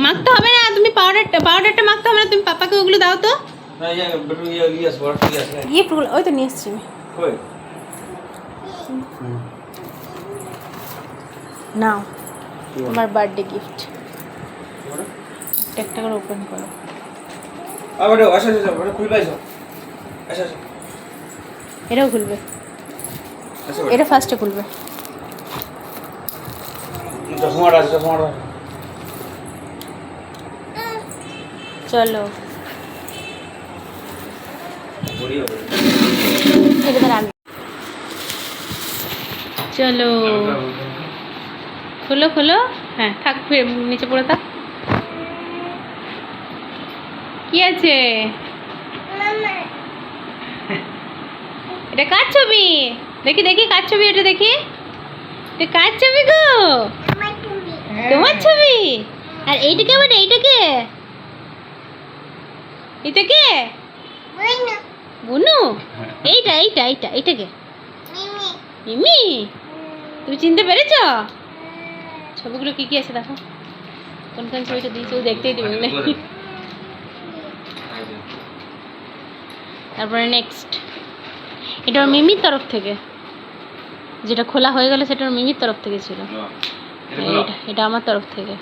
মাখতে হবে না, তুমি পাউডারটা মাখতে হবে না, তুমি পাপাকে ওগুলো দাও তো। না বেটু ইয়েস বড় ঠিক আছে গিফটগুলো ওই তো নিয়ে এসছি আমি। কই নাও তোমার বার্থডে গিফট, একটা করে ওপেন করো। আবার আসা আসা বড় খুল পাইছো আসা আসা এটাও খুলবে, আসা এটা ফার্স্টে খুলবে। চশমাটা আছে চশমাটা চলো বড়ি হবে এটা ধর আমি। চলো খোলো খোলো, হ্যাঁ থাক, ফিরে নিচে পড়ে থাক। কি আছে এটা? কার ছবি? দেখি দেখি কার ছবি, এটা দেখি। এটা কার ছবি গো? তোমার ছবি। আর এইটা কে বটে? এইটা কে? এটা কে? বুনু। এইটা এইটা এইটা এইটা কে? মিমি। তুমি চিনতে পেরেছ? ছবিগুলো কি কি আছে দেখো, কোন কোন ছবিটা দিয়েছে ও দেখতেই দিবে না। তারপরে নেক্সট, এটা ওর মিমির তরফ থেকে, যেটা খোলা হয়ে গেল সেটা ওর মিমির তরফ থেকে ছিল। এটা এটা আমার তরফ থেকে।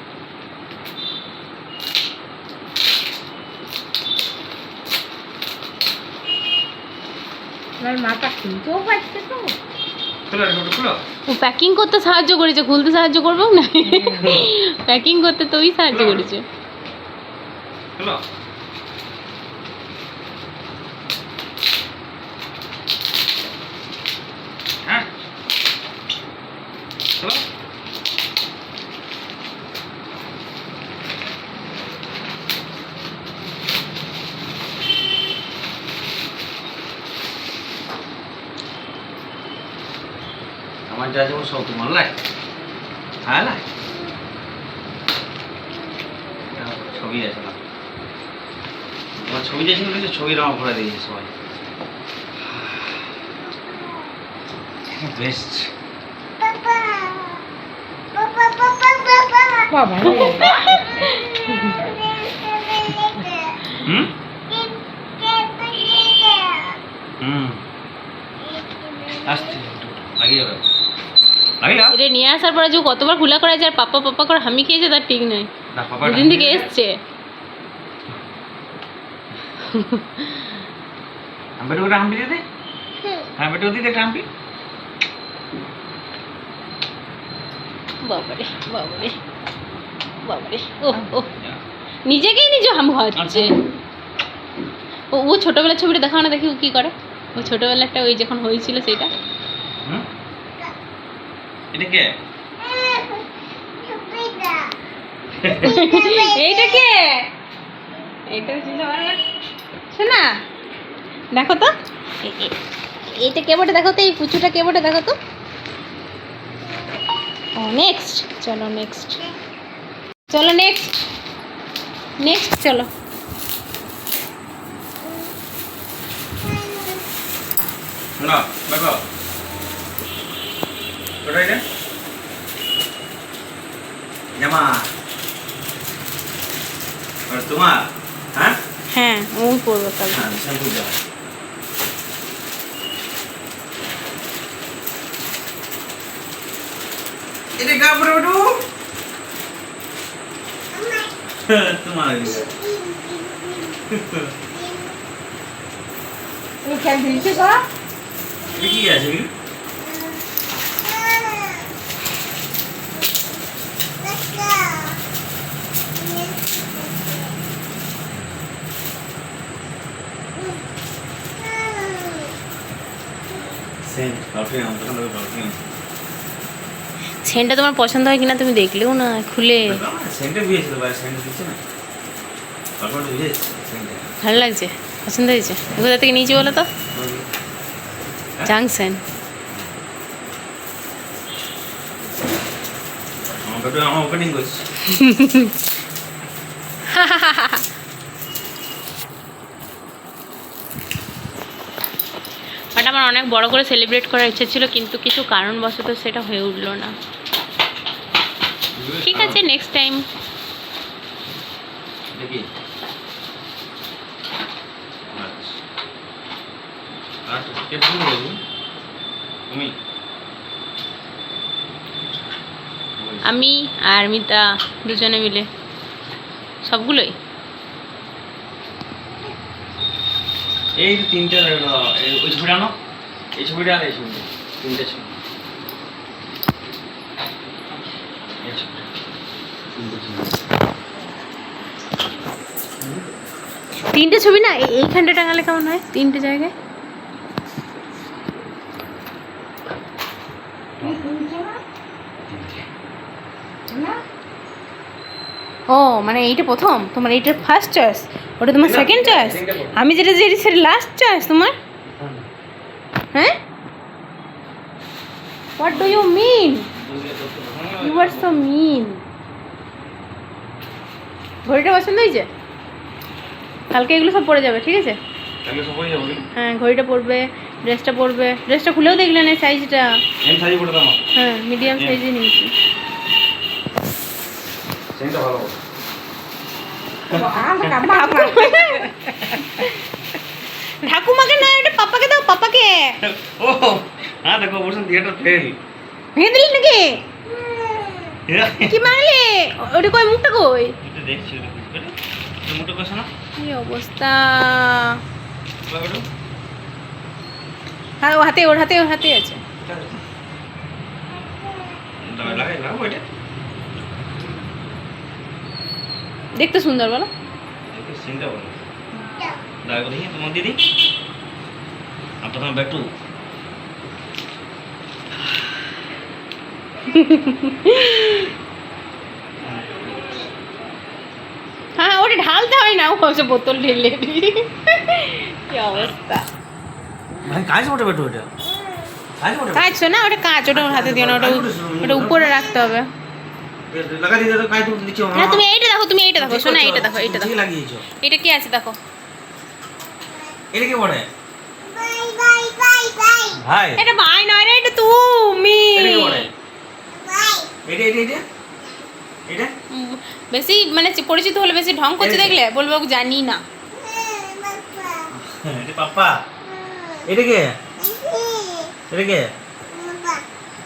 মাথা খুলতেও পারছে তো, ও প্যাকিং করতে সাহায্য করেছে, খুলতে সাহায্য করবো না। প্যাকিং করতে তো ওই সাহায্য করেছে। আমার যা যেমন সব তোমার লাই হ্যাঁ লাই ছবি আছে না তোমার ছবি দিয়েছিল কিন্তু ছবির আমার ঘোরা দিয়েছে সবাই বেস্ট হুম হুম আসতে আগে যাবে এটা নিয়ে আসার পরে যে কতবার খোলা করা যায় আর পাপা পাপা করে হামি খেয়েছে তার ঠিক নয়। দুদিন থেকে এসছে। বেটু একটা হাম্পি দিয়ে দে হ্যাঁ বেটু দিয়ে একটা হাম্পি বাবারে বাবারে বাবারে, ও ও নিজেকেই নিজে হাম খাওয়াচ্ছে। ও ও ছোটবেলার ছবিটা দেখাও না, দেখি ও কি করে। ও ছোটবেলাটা ওই যখন হয়েছিল সেটা। এটা কে এইটা কে? এইটা ছিল শোনা, দেখো তো এইটা কে বটে, দেখো তো এই পুচুটা কে বটে, দেখো তো। ও নেক্সট, চলো নেক্সট, চলো নেক্সট নেক্সট চলো। না দেখো কোথায় রে জামা আর তোমার হ্যাঁ হ্যাঁ ওই পড়বো কাল। হ্যাঁ শ্যাম্পু দাও এটা কাপড় ওঠো তোমার কি আছে সেন্টটা তোমার পছন্দ হয় কিনা তুমি দেখলেও না খুলে। ভালো লাগছে, পছন্দ হয়েছে। কোথা থেকে নিয়েছি বলো তো? জাংশন। ওপেনিং করছি বাট আমার অনেক বড় করে সেলিব্রেট করার ইচ্ছা ছিল, কিন্তু কিছু কারণবশত সেটা হয়ে উঠলো না। ঠিক আছে, নেক্সট টাইম দেখি আচ্ছা আর কে তুমি বলবো তুমি আমি আর মিতা দুজনে মিলে সবগুলোই। এই তিনটে ওই ছবিটা আনো, এই ছবিটা আর এই ছবিটা, তিনটে ছবি। এই ছবিটা, তিনটে ছবি। তিনটে ছবি না এইখানটা টাঙালে কেমন হয়? তিনটে জায়গায় ও মানে এইটা প্রথম তোমার, এইটা ফার্স্ট চয়েস, ওটা তোমার সেকেন্ড চয়েস, আমি যেটা যেটা সেটা লাস্ট চয়েস তোমার। হ্যাঁ what do you mean? You are so mean. ঘড়িটা পছন্দ হয়েছে? কালকে এগুলো সব পরে যাবে, ঠিক আছে? তাহলে সব হয়ে যাবে। হ্যাঁ ঘড়িটা পরবে, ড্রেসটা পরবে, ড্রেসটা খুলেও দেখলে না সাইজটা। এম সাইজ পড়ে দাও। হ্যাঁ মিডিয়াম সাইজে নিয়েছি। সেটা ভালো। ঠাকুমাকে না, এটা পাপাকে দাও, পাপাকে। ও হ্যাঁ দেখো বলছেন থিয়েটার ফেল। ভেঙে দিলি নাকি? কি মারলে? ওটা কই, মুখটা কই? এটা দেখছি, ওটা বুঝবে না। তুমি মোটো কইছ না? কি অবস্থা! লাগাটো। হ্যাঁ ও হাতে, ওর হাতে, ওর হাতে আছে। লাগাই লাগাবো এটা। দেখতে সুন্দর বলো? দেখো সিনটা বলো। লাগাবো দেখি তোমার দিদি। আর প্রথমে ব্যাটু। হ্যাঁ ওটা ঢালতে হয় না, ও হচ্ছে বোতল ঢেলে। কি অবস্থা! ভাই কাজ ওটা ব্যাটু এটা। কাজ ওটা। কাঁচ না, ওটা কাঁচ, ওটা ওর হাতে দিও না, ওটা ওটা উপরে রাখতে হবে। লাগা দিতে তো কাজ তো নিচে। না তুমি এইটা দেখো, তুমি এইটা দেখো, শোনা এইটা দেখো, এইটা দেখো। ঠিক লাগিয়েছো। এটা কি আছে দেখো। এটা কি বলে? ভাই এটা ভাই নয় রে, এটা তুমি। এটা কি বলে? এটা এটা এটা এটা বেশি মানে পরিচিত হলে বেশি ঢং করছে দেখলে বলবো জানি না। এটা পাপা। এটা কে? এটা কে?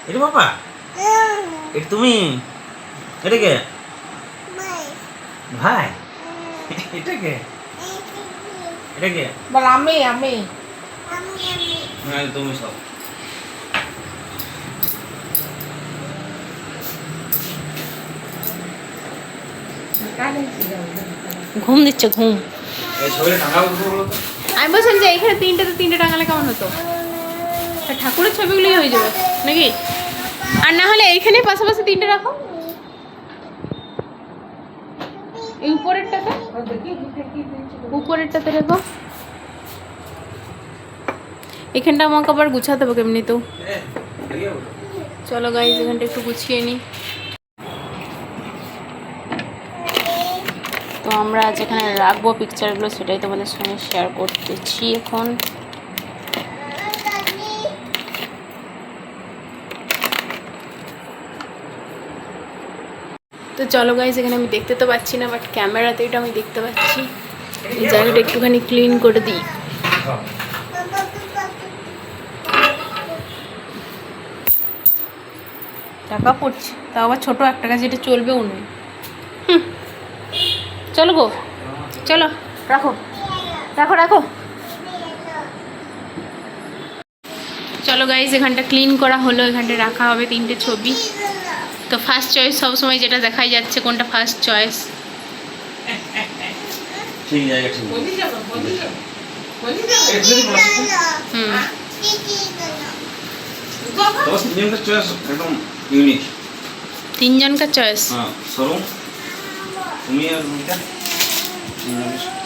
এটা পাপা। এটা তুমি। এটা কে? ভাই। এটা কে? এটা কে? বল আমি আমি না তুমি সব। ঘুম দিচ্ছে, ঘুম। এই ছবিটা টাঙাবো কোথায় বলো তো? আমি বলছিলাম যে এখানে তিনটে টাঙালে কেমন হতো? তা ঠাকুরের ছবিগুলোই হয়ে যাবে নাকি? আর না হলে এইখানে পাশাপাশি তিনটে রাখো, এই উপরেরটাতে, উপরেরটাতে রেখো। এখানটা আমাকে আবার গুছাতে হবে কেমনি তো। চলো গাইজ এখানটা একটু গুছিয়ে নিই। তো আমরা যেখানে রাখবো পিকচারগুলো সেটাই তোমাদের সঙ্গে শেয়ার করতেছি এখন। তো চলো গাইজ এখানে আমি দেখতে তো পাচ্ছি না, বাট ক্যামেরাতে এটা আমি দেখতে পাচ্ছি। এই জায়গাটা একটুখানি ক্লিন করে দিই। টাকা পড়ছে, তাও আবার ছোটো একটা কাজ, এটা চলবেও নয়। চলো গো, চলো রাখো রাখো রাখো। চলো গাইজ এখানটা ক্লিন করা হলো, এখানটা রাখা হবে তিনটে ছবি। তো ফার্স্ট চয়েস সবসময় যেটা দেখাই যাচ্ছে, কোনটা ফার্স্ট চয়েস? ঠিক জায়গা ঠিক। বলি যাব হুম দশ তিনজনকার চয়েস একদম ইউনিক। তিনজনকার চয়েস। হ্যাঁ শোরুম তুমি আর মিতা।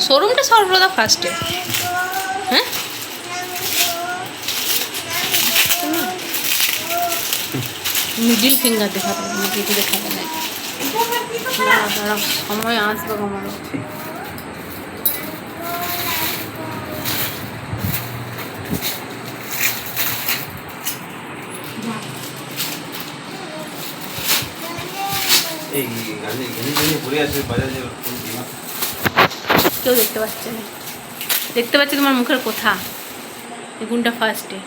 শোরুমটা সর্বদা ফার্স্টে। হ্যাঁ মিডিল ফিঙ্গার দেখাতে হবে, মিডিল দেখাবে না। দাঁড়াও সময় আসবে আমারও। এই গাড়ি ঘুরে আছে বাজারে। কেউ দেখতে পাচ্ছে না, দেখতে পাচ্ছে তোমার মুখের কথা, এই গুণটা ফার্স্টে।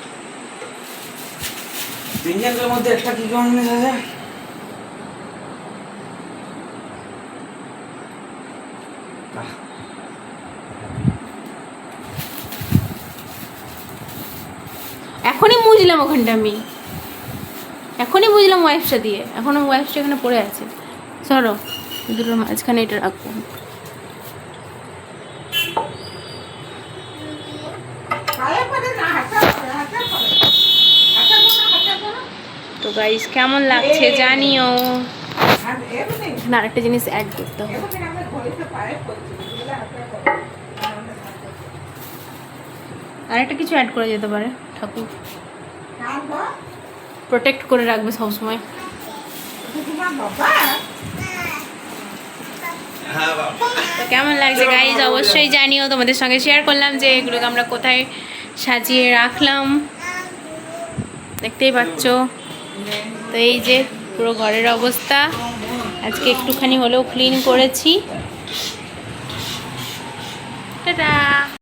তিনজনের মধ্যে একটা কি কোন জিনিস আছে? এখনই বুঝলাম ওখানটা, আমি এখনই বুঝলাম ওয়াইফটা দিয়ে, এখনো ওয়াইফটা এখানে পড়ে আছে। সরো, দুটোর মাঝখানে এটা রাখবো। তো গাইস কেমন লাগছে জানিও। না, আরেকটা জিনিস অ্যাড করতে হবে, আরেকটা কিছু অ্যাড করা যেতে পারে। ঠাকুর প্রোটেক্ট করে রাখবে সবসময়। তো কেমন লাগছে গাইজ অবশ্যই জানিও। তোমাদের সঙ্গে শেয়ার করলাম যে এগুলোকে আমরা কোথায় সাজিয়ে রাখলাম, দেখতেই পাচ্ছ। তো এই যে পুরো ঘরের অবস্থা, আজকে একটুখানি হলেও ক্লিন করেছি। টাটা।